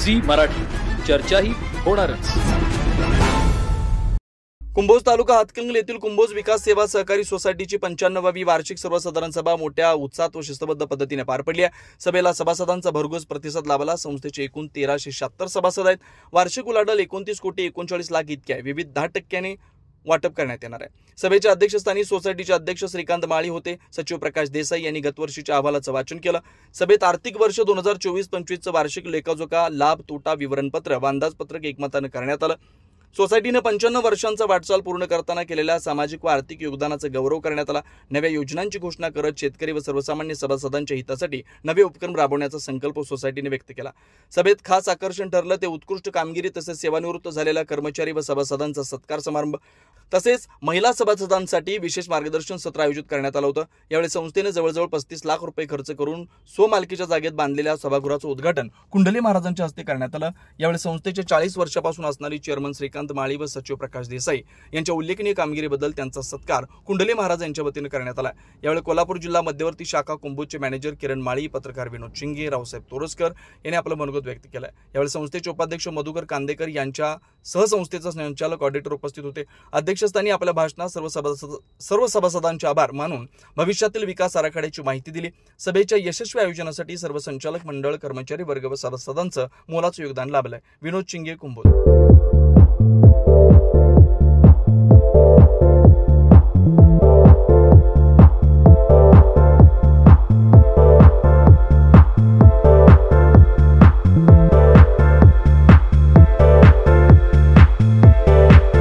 Zee Marathi, चर्चाही होणारच। कुंभोज तालुका हातकणंगले येथील कुंभोज विकास सेवा सहकारी सोसायटीची 95वी वार्षिक सर्वसाधारण सभा मोठ्या उत्साहात व शिस्तबद्ध पद्धतीने पार पडली आहे। सभेला सभासदांचा भरघोस प्रतिसाद लाभला। संस्थेचे एकूण 1376 सभासद आहेत। वार्षिक उलाढाल 29,39,00,000 इतकी आहे। विविध 10% वाटप करण्यात येणार आहे। सभेच्या अध्यक्षस्थानी सोसायटीचे अध्यक्ष श्रीकांत माळी होते। सचिव प्रकाश देसाई यांनी गत वर्षीच्या अहवालाचं वाचन केलं। सभेत आर्थिक वर्ष 2024-25चं वार्षिक लेखाजोखा, लाभ तोटा विवरणपत्र व अंदाजपत्रक एकमताने करण्यात आलं। सोसायटीने 95 वर्षांचा वाटचाल पूर्ण करताना केलेल्या सामाजिक व आर्थिक योगदानाचा गौरव करण्यात आला। नव्या योजनांची घोषणा करत शेतकरी व सर्वसामान्य सभासदांच्या हितासाठी नवे उपक्रम राबवण्याचा संकल्प सोसायटीने व्यक्त केला। सभेत खास आकर्षण ठरलं ते उत्कृष्ट कामगिरी तसेच सेवानिवृत्त झालेल्या कर्मचारी व सभासदांचा सत्कार समारंभ। तसेच महिला सभासदांसाठी विशेष मार्गदर्शन सत्र आयोजित करण्यात आलं होतं। यावेळी संस्थेने जवळजवळ 35 लाख रुपये खर्च करून स्वमालकीच्या जागेत बांधलेल्या सभागृहाचं उद्घाटन कुंडले महाराजांच्या हस्ते करण्यात आलं। यावेळी संस्थेचे 40 वर्षापासून असणारी चेअरमन श्रीकांत माळी व सचिव प्रकाश देसाई यांच्या उल्लेखनीय कामगिरीबद्दल त्यांचा सत्कार कुंडले महाराज यांच्या वतीने करण्यात आला। यावेळी कोल्हापूर जिल्हा मध्यवर्ती शाखा कुंभोजचे मॅनेजर किरण माळी, पत्रकार विनोद शिंगे, रावसाहेब तोरसकर यांनी आपलं मनोगत व्यक्त केलं। यावेळी संस्थेचे उपाध्यक्ष मधुकर कांदेकर यांच्या सहसंस्थेचा संचालक ऑडिटर उपस्थित होते। अध्यक्षस्थानी आपल्या भाषणात सर्व सभासदांचे आभार मानून भविष्यातील विकास आराखड्याची माहिती दिली। सभेच्या यशस्वी आयोजनासाठी सर्व संचालक मंडळ, कर्मचारी वर्ग व सभासदांचं मोलाचं योगदान लाभलंय। विनोद शिंगे, कुंभोज।